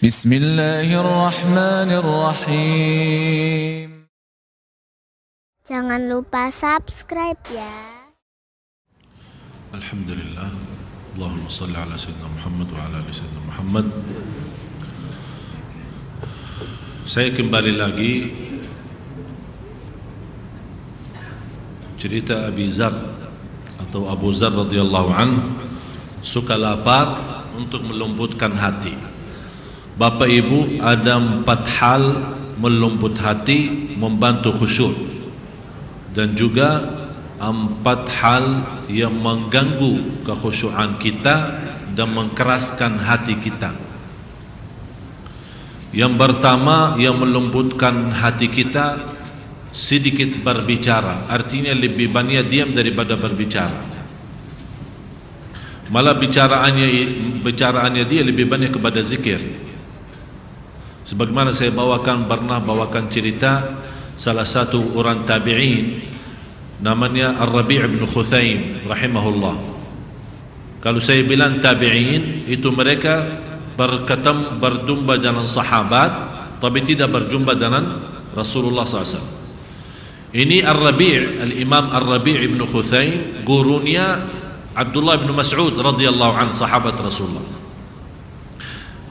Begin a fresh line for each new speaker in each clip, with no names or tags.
Bismillahirrahmanirrahim.
Jangan lupa subscribe ya.
Alhamdulillah. Allahumma salli ala sayyidina Muhammad wa ala ali sayyidina Muhammad. Saya kembali lagi cerita Abi Zar atau Abu Zar radhiyallahu anhu, suka lapar untuk melembutkan hati. Bapak Ibu, ada 4 hal melembut hati, membantu khusyuk, dan juga 4 hal yang mengganggu kekhusyuan kita dan mengkeraskan hati kita. Yang pertama yang melembutkan hati kita, sedikit berbicara, artinya lebih banyak diam daripada berbicara. Malah bicaraannya dia lebih banyak kepada zikir. Sebagaimana saya pernah bawakan cerita salah satu orang tabi'in, namanya Ar-Rabi' bin Khuthaim rahimahullah. Kalau saya bilang tabi'in, itu mereka berjumpa dengan sahabat tapi tidak berjumpa dengan Rasulullah SAW. Ini Al-Imam Ar-Rabi' bin Khuthaim, gurunya Abdullah bin Mas'ud radhiyallahu anhu, sahabat Rasulullah.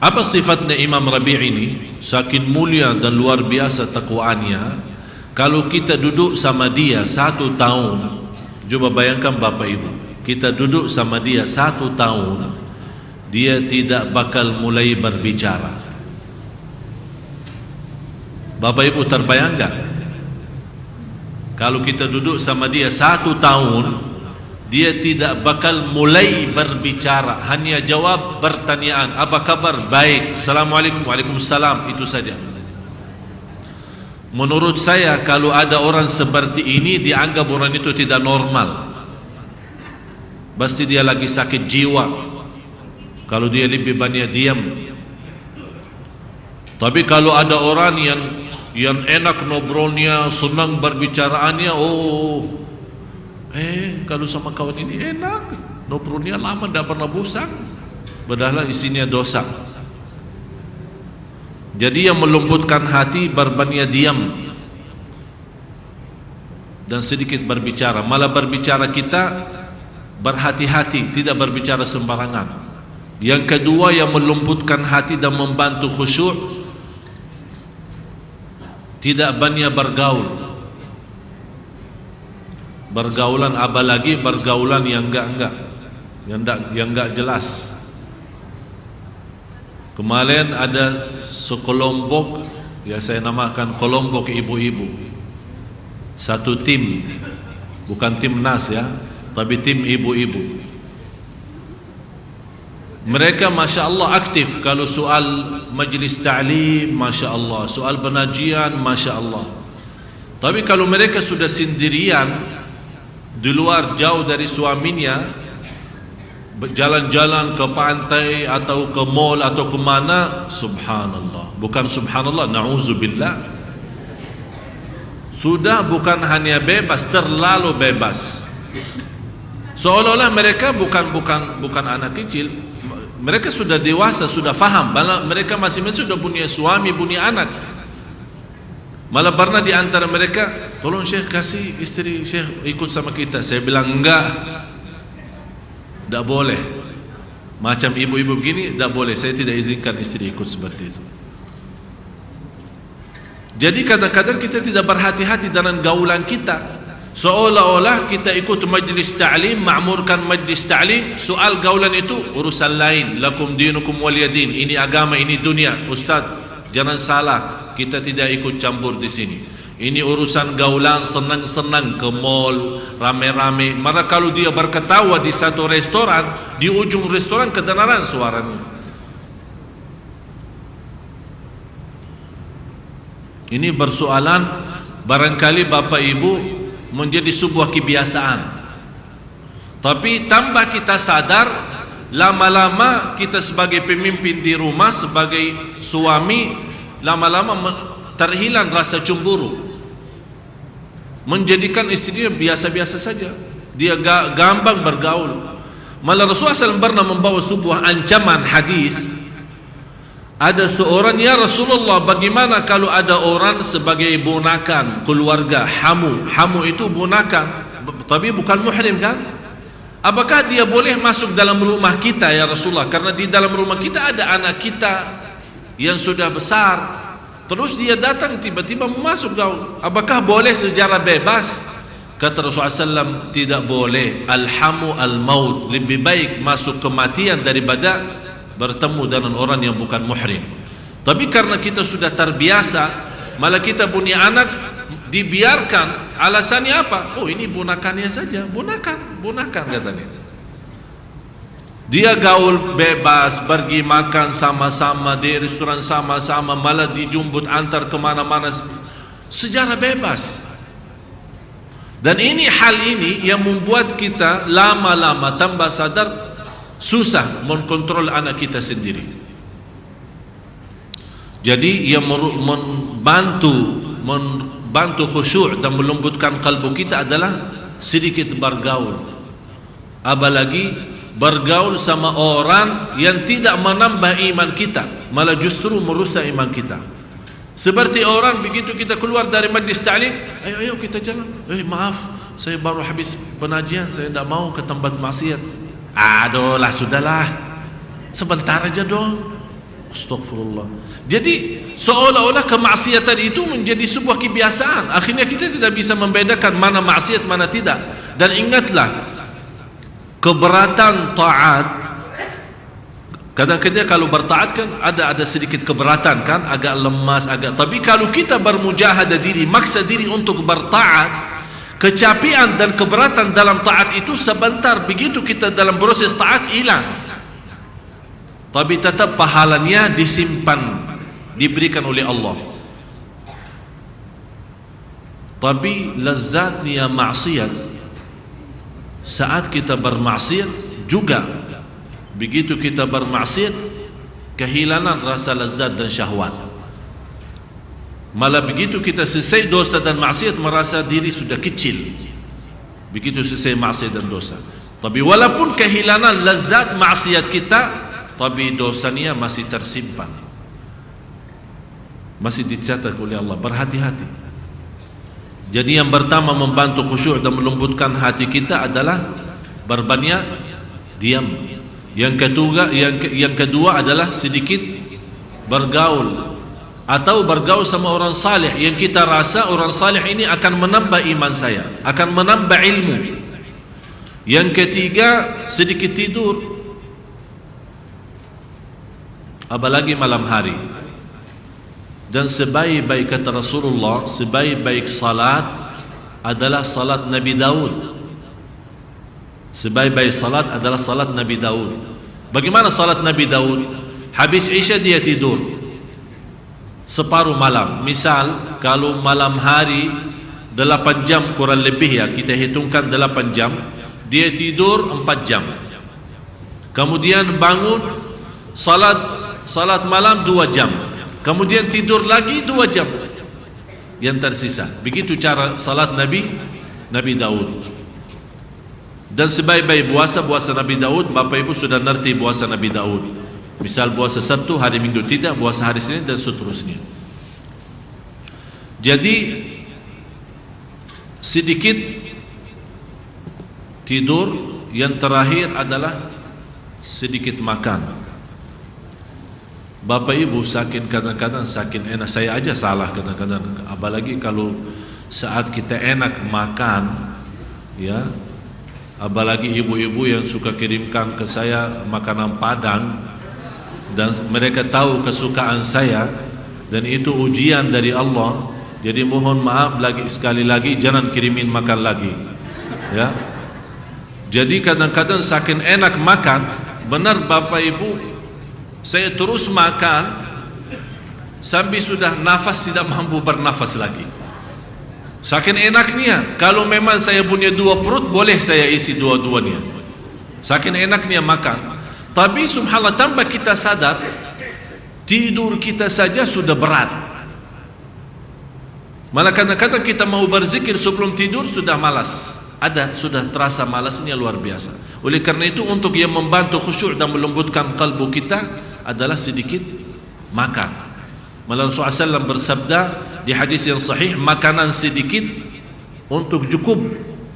Apa sifatnya Imam Rabi' ini? Saking mulia dan luar biasa takwaannya, kalau kita duduk sama dia 1 tahun, coba bayangkan Bapak Ibu, kita duduk sama dia 1 tahun, dia tidak bakal mulai berbicara. Bapak Ibu terbayang gak? Kalau kita duduk sama dia 1 tahun, dia tidak bakal mulai berbicara, hanya jawab pertanyaan, apa kabar? Baik. Assalamualaikum. Waalaikumsalam. Itu saja. Menurut saya, kalau ada orang seperti ini, dianggap orang itu tidak normal. Pasti dia lagi sakit jiwa kalau dia lebih banyak diam. Tapi kalau ada orang yang enak ngobrolnya, senang berbicaraannya, kalau sama kawan ini enak, ngobrolnya lama, tidak pernah bosan, padahal isinya dosa. Jadi yang melembutkan hati berbanyak diam dan sedikit berbicara. Malah berbicara kita berhati-hati, tidak berbicara sembarangan. Yang kedua yang melembutkan hati dan membantu khusyuk, tidak banyak bergaul. Bergaulan, apalagi bergaulan yang enggak jelas. Kemarin ada sekelompok, ya saya namakan kelompok ibu-ibu, satu tim, bukan timnas ya, tapi tim ibu-ibu. Mereka Masya Allah aktif. Kalau soal majlis ta'lim, Masya Allah, soal pengajian, Masya Allah. Tapi kalau mereka sudah sendirian di luar, jauh dari suaminya, jalan-jalan ke pantai atau ke mall atau ke mana, subhanallah, bukan subhanallah, na'udzubillah, sudah bukan hanya bebas, terlalu bebas. Seolah-olah mereka bukan anak kecil, mereka sudah dewasa, sudah faham, mereka masing-masing sudah punya suami, punya anak. Malah pernah di antara mereka, tolong Syekh kasih istri Syekh ikut sama kita. Saya bilang enggak, tidak boleh. Macam ibu-ibu begini, tidak boleh. Saya tidak izinkan istri ikut seperti itu. Jadi kadang-kadang kita tidak berhati-hati dengan gaulan kita. Seolah-olah kita ikut majlis ta'lim, ma'murkan majlis ta'lim, soal gaulan itu urusan lain. Lakum dinukum waliyadin. Ini agama, ini dunia. Ustaz, jangan salah, kita tidak ikut campur di sini. Ini urusan gaulan, senang-senang ke mall, rame-rame. Maka kalau dia berketawa di satu restoran, di ujung restoran kedengaran suaranya. Ini persoalan barangkali Bapak Ibu menjadi sebuah kebiasaan. Tapi tambah kita sadar, lama-lama kita sebagai pemimpin di rumah, sebagai suami, lama-lama terhilang rasa cemburu, menjadikan istrinya biasa-biasa saja. Dia gampang bergaul. Malah Rasulullah SAW pernah membawa sebuah ancaman hadis. Ada seorang, ya Rasulullah, bagaimana kalau ada orang sebagai ponakan keluarga, hamu itu ponakan, tapi bukan muhrim kan? Apakah dia boleh masuk dalam rumah kita ya Rasulullah? Karena di dalam rumah kita ada anak kita yang sudah besar, terus dia datang tiba-tiba masuk gaul. Apakah boleh secara bebas? Kata Rasulullah SAW, tidak boleh. Alhamu al-maut, lebih baik masuk kematian daripada bertemu dengan orang yang bukan muhrim. Tapi karena kita sudah terbiasa, malah kita punya anak dibiarkan. Alasannya apa? Oh, ini ponakannya saja, ponakan katanya. Dia gaul bebas, pergi makan sama-sama di restoran sama-sama, malah dijemput antar kemana-mana secara bebas. Dan hal ini yang membuat kita lama-lama tambah sadar susah mengkontrol anak kita sendiri. Jadi yang membantu khusyuk dan melembutkan kalbu kita adalah sedikit bergaul. Apalagi bergaul sama orang yang tidak menambah iman kita, malah justru merusak iman kita. Seperti orang begitu kita keluar dari majlis ta'lim, ayo kita jalan. Maaf, saya baru habis pengajian, saya tidak mau ke tempat maksiat. Aduh lah, sudahlah, sebentar aja dong. Astagfirullah. Jadi seolah-olah kemaksiatan itu menjadi sebuah kebiasaan. Akhirnya kita tidak bisa membedakan mana maksiat, mana tidak. Dan ingatlah, keberatan taat, kadang-kadang kalau bertaat kan ada sedikit keberatan kan, agak lemas, tapi kalau kita bermujahadah diri, maksa diri untuk bertaat, kecapian dan keberatan dalam taat itu sebentar, begitu kita dalam proses taat hilang. Tapi tetap pahalanya disimpan, diberikan oleh Allah. Tapi lezatnya maksiat, saat kita bermaksiat juga, begitu kita bermaksiat, kehilangan rasa lezat dan syahwat. Malah begitu kita selesai dosa dan maksiat, merasa diri sudah kecil. Begitu selesai maksiat dan dosa. Tapi walaupun kehilangan lezat maksiat kita, tapi dosanya masih tersimpan, masih dicatat oleh Allah. Berhati-hati. Jadi yang pertama membantu khusyuk dan melembutkan hati kita adalah berbanyak diam. Yang kedua adalah sedikit bergaul, atau bergaul sama orang saleh yang kita rasa orang saleh ini akan menambah iman saya, akan menambah ilmu. Yang ketiga, sedikit tidur, apalagi malam hari. Dan sebaik-baik, kata Rasulullah, sebaik-baik salat adalah salat Nabi Daud. Sebaik-baik salat adalah salat Nabi Daud. Bagaimana salat Nabi Daud? Habis Isya dia tidur separuh malam. Misal kalau malam hari 8 jam kurang lebih, ya kita hitungkan 8 jam, dia tidur 4 jam. Kemudian bangun, salat malam 2 jam, kemudian tidur lagi 2 jam yang tersisa. Begitu cara salat Nabi Daud. Dan sebaik-baik puasa Nabi Daud, Bapak Ibu sudah ngerti puasa Nabi Daud. Misal puasa Sabtu, hari Minggu tidak, puasa hari Senin dan seterusnya. Jadi sedikit tidur, yang terakhir adalah sedikit makan. Bapak Ibu kadang-kadang saking enak, saya aja salah kadang-kadang, apalagi kalau saat kita enak makan, ya, apalagi ibu-ibu yang suka kirimkan ke saya makanan Padang, dan mereka tahu kesukaan saya, dan itu ujian dari Allah. Jadi mohon maaf sekali lagi, jangan kirimin makan lagi, ya. Jadi kadang-kadang saking enak makan, benar Bapak Ibu, saya terus makan sampai sudah nafas tidak mampu bernafas lagi. Saking enaknya. Kalau memang saya punya 2 perut, boleh saya isi dua-duanya. Saking enaknya makan. Tapi subhanallah, tanpa kita sadar, tidur kita saja sudah berat. Malah kadang-kadang kita mau berzikir sebelum tidur sudah malas. Sudah terasa malasnya luar biasa. Oleh karena itu, untuk yang membantu khusyuk dan melembutkan kalbu kita adalah sedikit makan. Malah Rasulullah SAW bersabda di hadis yang sahih, makanan sedikit untuk cukup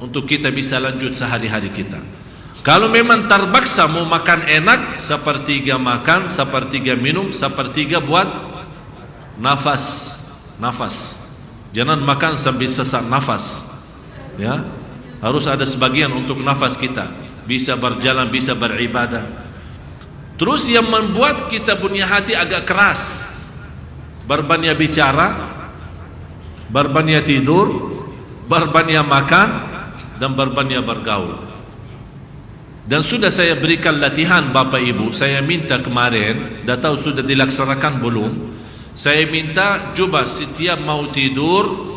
untuk kita bisa lanjut sehari-hari kita. Kalau memang terpaksa mau makan enak, sepertiga makan, sepertiga minum, sepertiga buat nafas. Jangan makan sambil sesak nafas. Ya, harus ada sebagian untuk nafas kita, bisa berjalan, bisa beribadah. Terus yang membuat kita punya hati agak keras, berbanyak bicara, berbanyak tidur, berbanyak makan, dan berbanyak bergaul. Dan sudah saya berikan latihan Bapak Ibu, saya minta kemarin, dah tahu sudah dilaksanakan belum? Saya minta coba setiap mau tidur,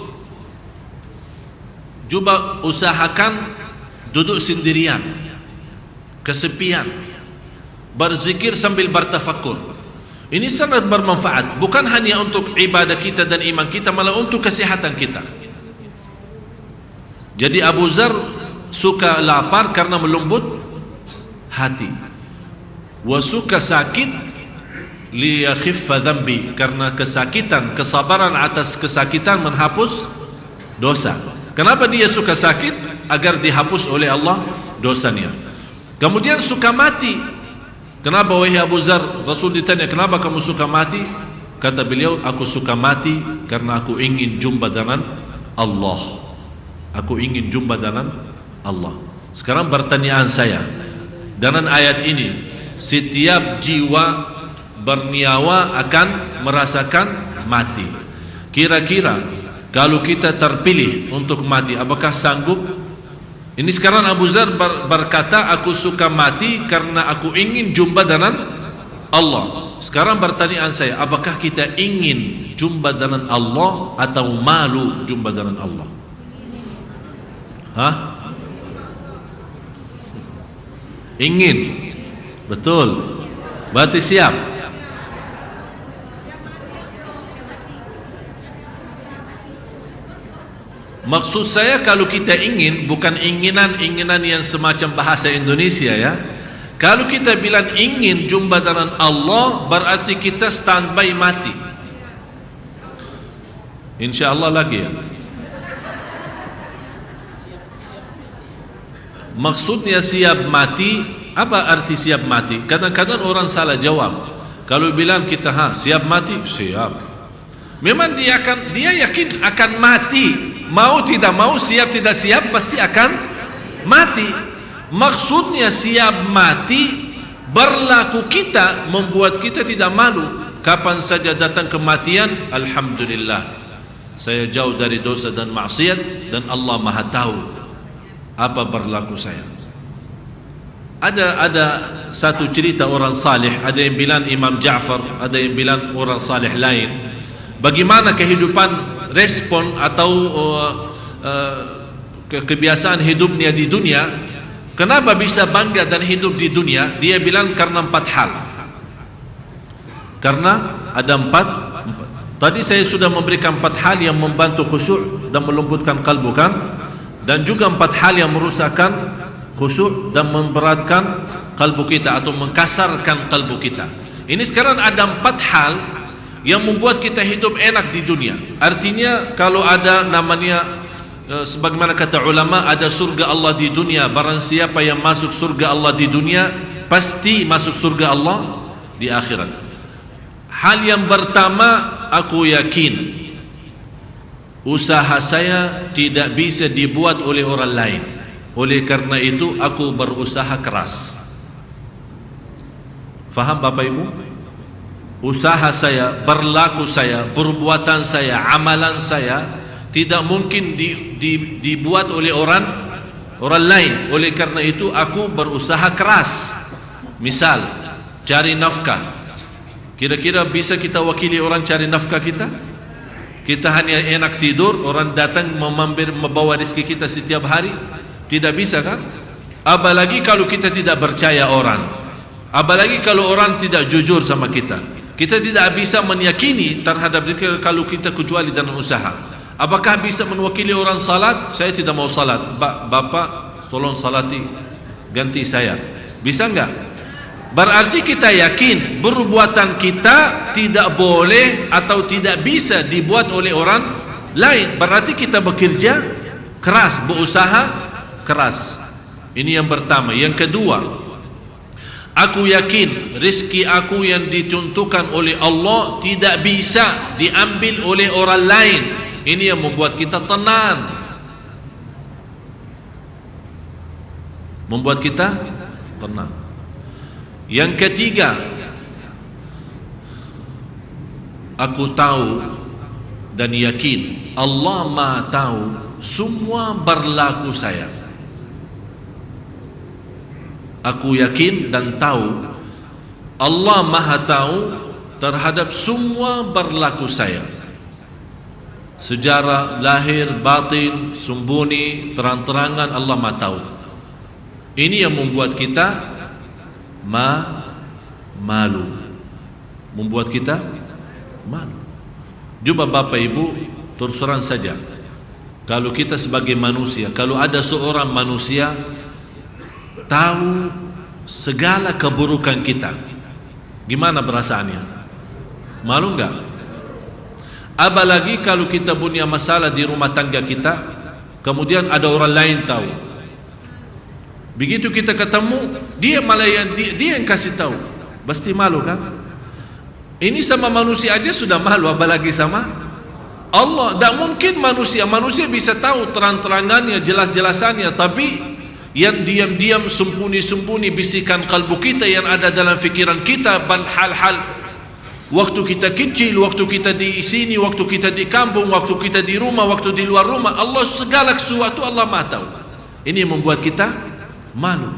coba usahakan duduk sendirian, kesepian, berzikir sambil bertafakur. Ini sangat bermanfaat, bukan hanya untuk ibadah kita dan iman kita, malah untuk kesehatan kita. Jadi Abu Dzar suka lapar karena melembut hati, wa suka sakit liyakhiffa dhanbi, karena kesakitan, kesabaran atas kesakitan menghapus dosa. Kenapa dia suka sakit? Agar dihapus oleh Allah dosanya. Kemudian suka mati. Kenapa wahai Abu Dzar? Rasul ditanya, kenapa kamu suka mati? Kata beliau, aku suka mati karena aku ingin jumpa dengan Allah. Aku ingin jumpa dengan Allah. Sekarang pertanyaan saya, dengan ayat ini, setiap jiwa bernyawa akan merasakan mati. Kira-kira kalau kita terpilih untuk mati, apakah sanggup? Ini sekarang Abu Dzar berkata, aku suka mati karena aku ingin jumpa dengan Allah. Sekarang pertanyaan saya, apakah kita ingin jumpa dengan Allah atau malu jumpa dengan Allah? Hah? Ingin. Betul. Berarti siap. Maksud saya, kalau kita ingin, bukan inginan yang semacam bahasa Indonesia ya. Kalau kita bilang ingin jumpa dengan Allah, berarti kita standby mati. InsyaAllah lagi ya. Maksudnya siap mati, apa arti siap mati? Kadang-kadang orang salah jawab. Kalau bilang kita siap mati, siap. Memang dia yakin akan mati. Mau tidak mau, siap tidak siap, pasti akan mati. Maksudnya siap mati, berlaku kita, membuat kita tidak malu. Kapan saja datang kematian, alhamdulillah, saya jauh dari dosa dan maksiat, dan Allah Maha tahu apa berlaku saya. Ada satu cerita orang saleh, ada yang bilang Imam Ja'far, ada yang bilang orang saleh lain. Bagaimana kehidupan, respon atau kebiasaan hidupnya di dunia, kenapa bisa bangga dan hidup di dunia? Dia bilang karena 4 hal. Karena ada 4. Tadi saya sudah memberikan 4 hal yang membantu khusyuk dan melembutkan kalbu kan, dan juga 4 hal yang merusakkan khusyuk dan memberatkan kalbu kita atau mengkasarkan kalbu kita. Ini sekarang ada 4 hal yang membuat kita hidup enak di dunia. Artinya kalau ada namanya, sebagaimana kata ulama, ada surga Allah di dunia. Barang siapa yang masuk surga Allah di dunia, pasti masuk surga Allah di akhirat. Hal yang pertama, aku yakin usaha saya tidak bisa dibuat oleh orang lain. Oleh karena itu aku berusaha keras. Faham Bapak Ibu? Usaha saya, berlaku saya, perbuatan saya, amalan saya tidak mungkin dibuat oleh orang lain. Oleh karena itu aku berusaha keras. Misal, cari nafkah. Kira-kira bisa kita wakili orang cari nafkah kita? Kita hanya enak tidur, orang datang membawa rezeki kita setiap hari? Tidak bisa kan? Apalagi kalau kita tidak percaya orang. Apalagi kalau orang tidak jujur sama kita. Kita tidak bisa meyakini terhadap diri kalau kita kecuali dengan usaha. Apakah bisa mewakili orang salat? Saya tidak mau salat. Bapak tolong salati, ganti saya. Bisa enggak? Berarti kita yakin perbuatan kita tidak boleh atau tidak bisa dibuat oleh orang lain. Berarti kita bekerja keras, berusaha keras. Ini yang pertama. Yang kedua, aku yakin rezeki aku yang ditentukan oleh Allah tidak bisa diambil oleh orang lain. Ini yang membuat kita tenang, membuat kita tenang. Yang ketiga, aku tahu dan yakin Allah Maha tahu semua berlaku saya. Aku yakin dan tahu Allah Maha tahu terhadap semua berlaku saya. Sejarah lahir, batin, sembunyi, terang-terangan, Allah Maha tahu. Ini yang membuat kita malu, membuat kita malu. Coba Bapak Ibu terus terang saja, kalau kita sebagai manusia, kalau ada seorang manusia tahu segala keburukan kita, gimana perasaannya? Malu enggak? Apalagi kalau kita punya masalah di rumah tangga kita, kemudian ada orang lain tahu. Begitu kita ketemu, dia malah dia yang kasih tahu. Pasti malu kan? Ini sama manusia aja sudah malu, apalagi sama Allah. Tak mungkin manusia bisa tahu terang-terangannya, jelas-jelasannya, tapi yang diam-diam, sembunyi-sembunyi bisikan kalbu kita yang ada dalam fikiran kita, dan hal-hal waktu kita kecil, waktu kita di sini, waktu kita di kampung, waktu kita di rumah, waktu di luar rumah, Allah segala sesuatu Allah Maha tahu. Ini yang membuat kita malu.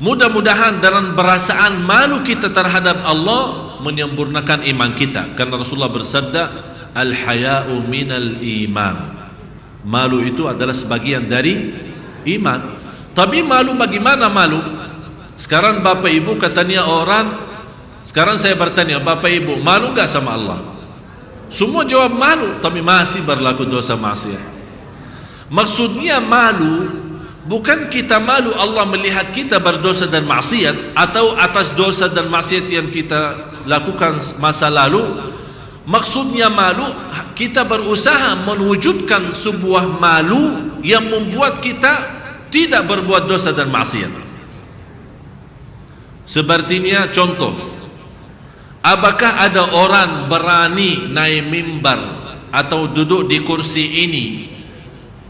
Mudah-mudahan dalam perasaan malu kita terhadap Allah menyempurnakan iman kita, karena Rasulullah bersabda, al-haya'u minal iman. Malu itu adalah sebagian dari iman. Tapi malu bagaimana malu? Sekarang Bapak Ibu katanya orang, sekarang saya bertanya, Bapak Ibu malu enggak sama Allah? Semua jawab malu, tapi masih berlaku dosa maksiat. Maksudnya malu bukan kita malu Allah melihat kita berdosa dan maksiat, atau atas dosa dan maksiat yang kita lakukan masa lalu. Maksudnya malu, kita berusaha mewujudkan sebuah malu yang membuat kita tidak berbuat dosa dan maksiat. Sepertinya contoh, apakah ada orang berani naik mimbar atau duduk di kursi ini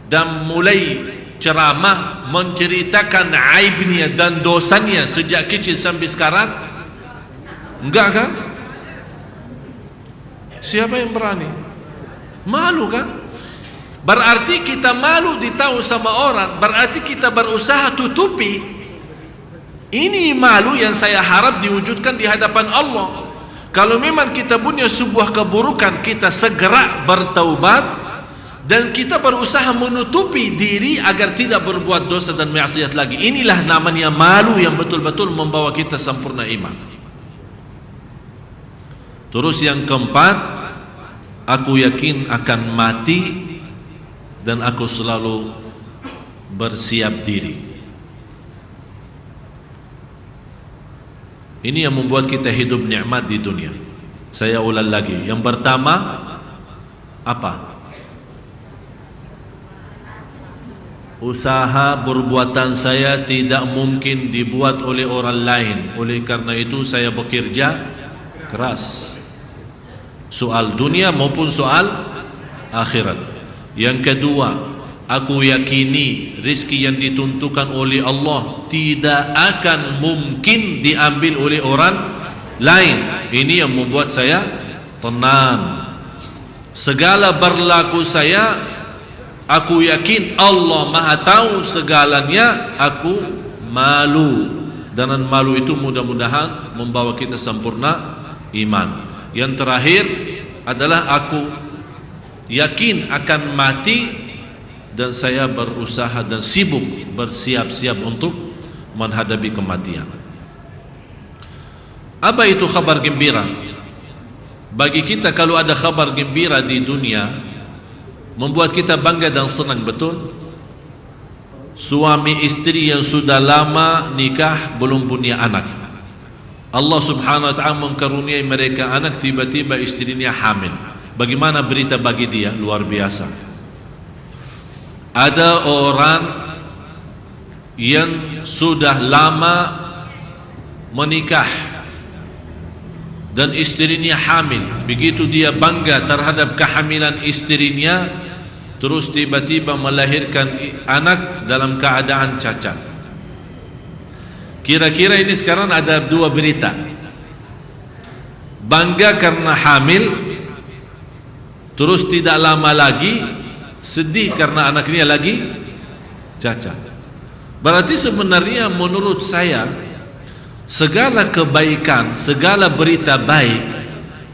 dan mulai ceramah menceritakan aibnya dan dosanya sejak kecil sampai sekarang? Enggak kan? Siapa yang berani? Malu kan? Berarti kita malu ditahu sama orang, berarti kita berusaha tutupi. Ini malu yang saya harap diwujudkan di hadapan Allah. Kalau memang kita punya sebuah keburukan, kita segera bertaubat dan kita berusaha menutupi diri agar tidak berbuat dosa dan maksiat lagi. Inilah namanya malu yang betul-betul membawa kita sempurna iman. Terus yang keempat, aku yakin akan mati dan aku selalu bersiap diri. Ini yang membuat kita hidup nikmat di dunia. Saya ulang lagi. Yang pertama apa? Usaha perbuatan saya tidak mungkin dibuat oleh orang lain. Oleh karena itu saya bekerja keras, soal dunia maupun soal akhirat. Yang kedua, aku yakini rezeki yang ditentukan oleh Allah tidak akan mungkin diambil oleh orang lain. Ini yang membuat saya tenang. Segala berlaku saya, aku yakin Allah Maha tahu segalanya. Aku malu, dan malu itu mudah-mudahan membawa kita sempurna iman. Yang terakhir adalah aku yakin akan mati dan saya berusaha dan sibuk bersiap-siap untuk menghadapi kematian. Apa itu kabar gembira? Bagi kita kalau ada kabar gembira di dunia, membuat kita bangga dan senang, betul? suami istri yang sudah lama nikah belum punya anak. Allah subhanahu wa ta'ala mengkaruniai mereka anak, tiba-tiba istrinya hamil. Bagaimana berita bagi dia? Luar biasa. Ada orang yang sudah lama menikah dan istrinya hamil. Begitu dia bangga terhadap kehamilan istrinya, terus tiba-tiba melahirkan anak dalam keadaan cacat. Kira-kira ini sekarang ada dua berita. Bangga karena hamil, terus tidak lama lagi sedih karena anaknya lagi cacat. Berarti sebenarnya menurut saya, segala kebaikan, segala berita baik,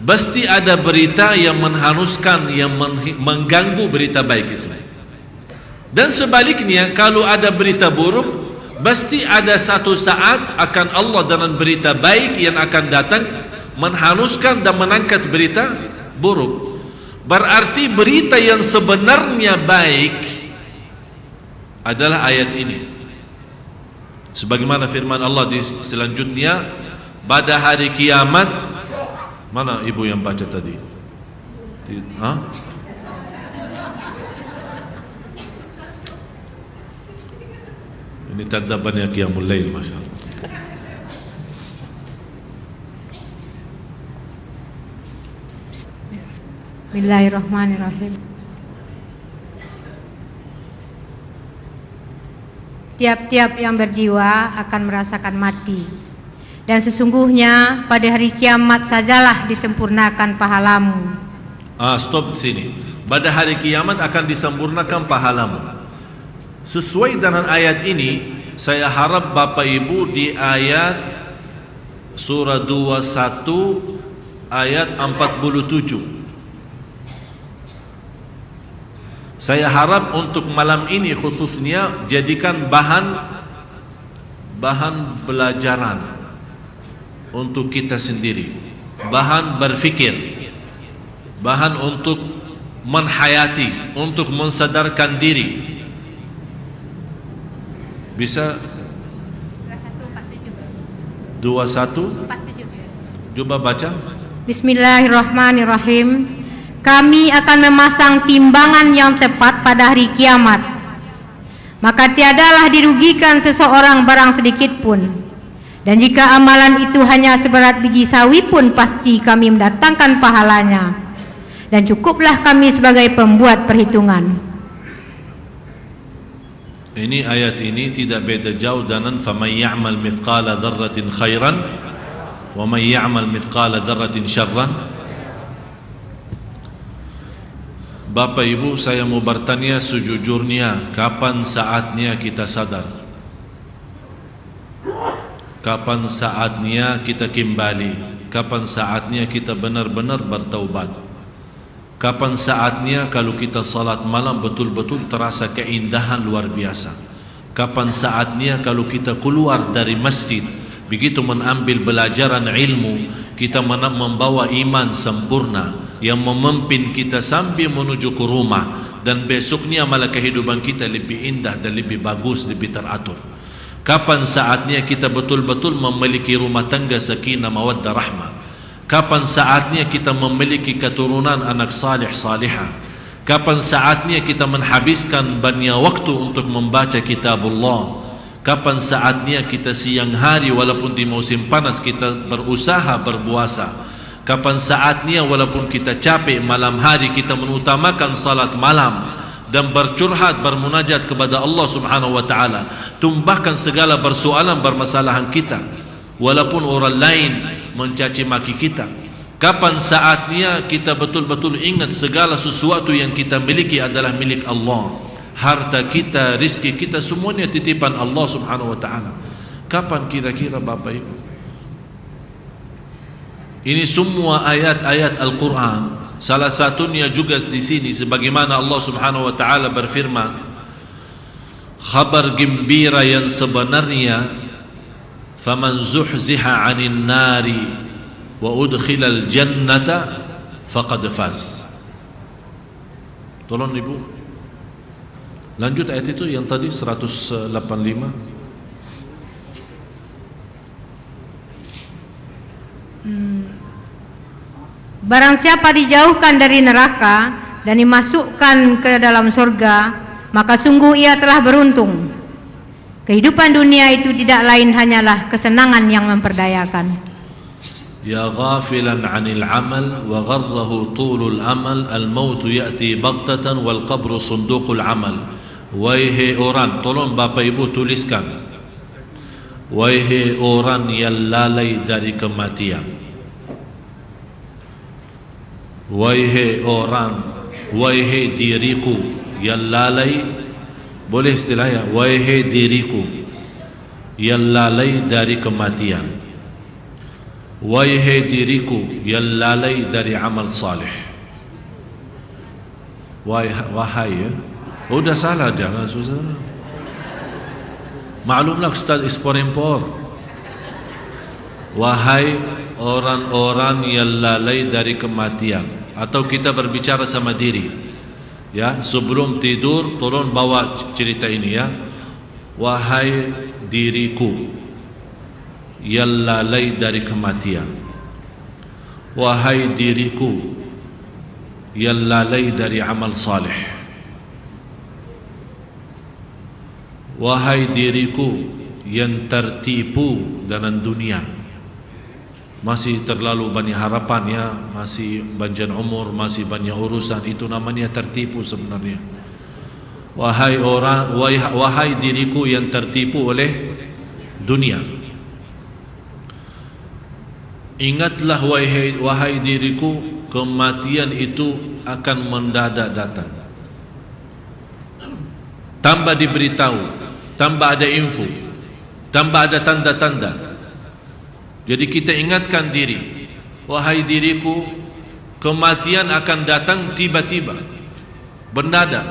pasti ada berita yang menghanguskan, yang mengganggu berita baik itu. Dan sebaliknya, kalau ada berita buruk, pasti ada satu saat akan Allah dengan berita baik yang akan datang menghanguskan dan mengangkat berita buruk. Berarti berita yang sebenarnya baik adalah ayat ini. Sebagaimana firman Allah di selanjutnya, pada hari kiamat. Mana ibu yang baca tadi? Hah? Ini tanda banyak qiyamul lail, Masya Allah.
Bismillahirrahmanirrahim. Tiap-tiap yang berjiwa akan merasakan mati, dan sesungguhnya pada hari kiamat sajalah disempurnakan pahalamu.
Stop sini. Pada hari kiamat akan disempurnakan pahalamu. Sesuai dengan ayat ini, saya harap Bapak Ibu di ayat surah 21 ayat 47. Saya harap untuk malam ini khususnya jadikan bahan pelajaran untuk kita sendiri, bahan berfikir, bahan untuk menhayati, untuk mensadarkan diri. Bisa 21:47. Coba baca.
Bismillahirrahmanirrahim. Kami akan memasang timbangan yang tepat pada hari kiamat, maka tiadalah dirugikan seseorang barang sedikit pun. Dan jika amalan itu hanya seberat biji sawi pun, pasti kami mendatangkan pahalanya. Dan cukuplah kami sebagai pembuat perhitungan.
Ini ayat ini tidak beda jauh dengan faman ya'mal mithqala dzarratin khairan wa man ya'mal mithqala dzarratin syarran. Bapak Ibu, saya mau bertanya sejujurnya, kapan saatnya kita sadar? Kapan saatnya kita kembali? Kapan saatnya kita benar-benar bertaubat? Kapan saatnya kalau kita salat malam betul-betul terasa keindahan luar biasa? Kapan saatnya kalau kita keluar dari masjid, begitu mengambil pelajaran ilmu, kita membawa iman sempurna yang memimpin kita sampai menuju ke rumah, dan besoknya malah kehidupan kita lebih indah dan lebih bagus, lebih teratur. Kapan saatnya kita betul-betul memiliki rumah tangga sakinah mawaddah rahmah? Kapan saatnya kita memiliki keturunan anak salih salihah? Kapan saatnya kita menghabiskan banyak waktu untuk membaca kitabullah? Kapan saatnya kita siang hari walaupun di musim panas kita berusaha berpuasa? Kapan saatnya walaupun kita capek malam hari kita mengutamakan salat malam dan bercurhat, bermunajat kepada Allah Subhanahu wa taala, tumbahkan segala persoalan permasalahan kita walaupun orang lain mencaci maki kita. Kapan saatnya kita betul-betul ingat segala sesuatu yang kita miliki adalah milik Allah, harta kita, rizki kita semuanya titipan Allah Subhanahu wa taala. Kapan kira-kira Bapak Ibu? Ini semua ayat-ayat Al-Quran. Salah satunya juga di sini, sebagaimana Allah Subhanahu wa taala berfirman, kabar gembira yang sebenarnya, faman zuhziha 'anil nari wa udkhilal jannata faqad faz. Tolong Ibu. Lanjut ayat itu yang tadi 185.
Barang siapa dijauhkan dari neraka dan dimasukkan ke dalam surga, maka sungguh ia telah beruntung. Kehidupan dunia itu tidak lain hanyalah kesenangan yang memperdayakan.
Ya ghafilan 'anil 'amal wa gharrahu tulul amal, al-maut ya'ti baghtatan wal qabru sunduqul 'amal. Wahai orang, tolong Bapak Ibu tuliskan. Wahai orang yang lalai dari kematian. Wahai orang, wahai diriku yang lalai, boleh istilahnya, wahai diriku yang lalai dari kematian. Wahai diriku yang lalai dari amal salih. Wahai ya. Udah salah jangan susah. Maklumlah Ustaz impor. Wahai orang-orang yang lalai dari kematian. Atau kita berbicara sama diri. Ya, sebelum tidur tolong bawa cerita ini ya. Wahai diriku yang lalai dari kematian. Wahai diriku yang lalai dari amal salih. Wahai diriku yang tertipu dengan dunia, masih terlalu banyak harapan ya, masih panjang umur, masih banyak urusan, itu namanya tertipu sebenarnya. Wahai diriku yang tertipu oleh dunia, ingatlah wahai diriku, kematian itu akan mendadak datang. Tambah diberitahu, tambah ada info, tambah ada tanda-tanda. Jadi kita ingatkan diri, wahai diriku, kematian akan datang tiba-tiba, mendadak.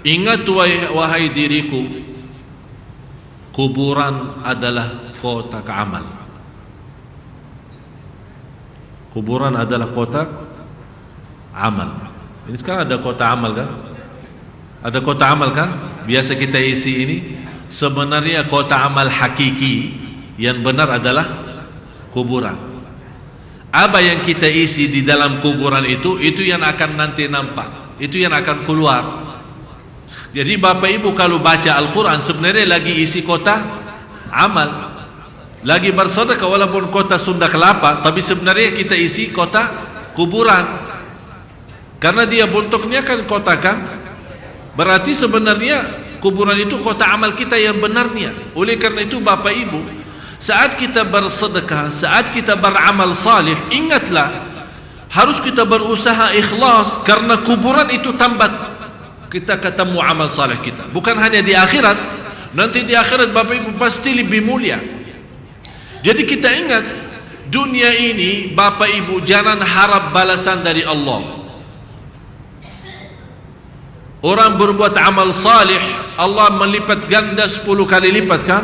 Ingat wahai diriku, kuburan adalah kotak amal. Kuburan adalah kotak amal. Ini sekarang ada kotak amal kan? Ada kotak amal kan? Biasa kita isi ini. Sebenarnya kotak amal hakiki yang benar adalah kuburan. Apa yang kita isi di dalam kuburan itu yang akan nanti nampak, itu yang akan keluar. Jadi Bapak Ibu kalau baca Al-Quran sebenarnya lagi isi kotak amal, lagi bersedekah walaupun kotak Sunda Kelapa, tapi sebenarnya kita isi kotak kuburan. Karena dia bentuknya kan kotak kan, berarti sebenarnya kuburan itu kotak amal kita yang benarnya. Oleh karena itu Bapak Ibu, saat kita bersedekah, saat kita beramal salih, ingatlah harus kita berusaha ikhlas, karena kuburan itu tambat kita ketemu amal salih kita. Bukan hanya di akhirat, nanti di akhirat Bapak Ibu pasti lebih mulia. Jadi kita ingat, dunia ini Bapak Ibu jangan harap balasan dari Allah. Orang berbuat amal salih, Allah melipat ganda 10 kali lipat kan?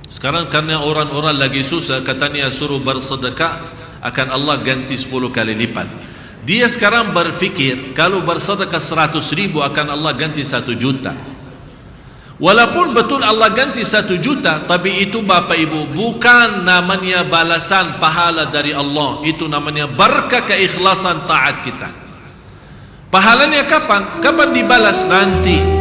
Sekarang karena orang-orang lagi susah, katanya suruh bersedekah, akan Allah ganti 10 kali lipat. Dia sekarang berfikir kalau bersedekah 100.000 akan Allah ganti 1 juta. Walaupun betul Allah ganti 1 juta, tapi itu Bapak Ibu bukan namanya balasan pahala dari Allah. Itu namanya berkah keikhlasan taat kita. Pahalanya kapan? Kapan dibalas? Nanti.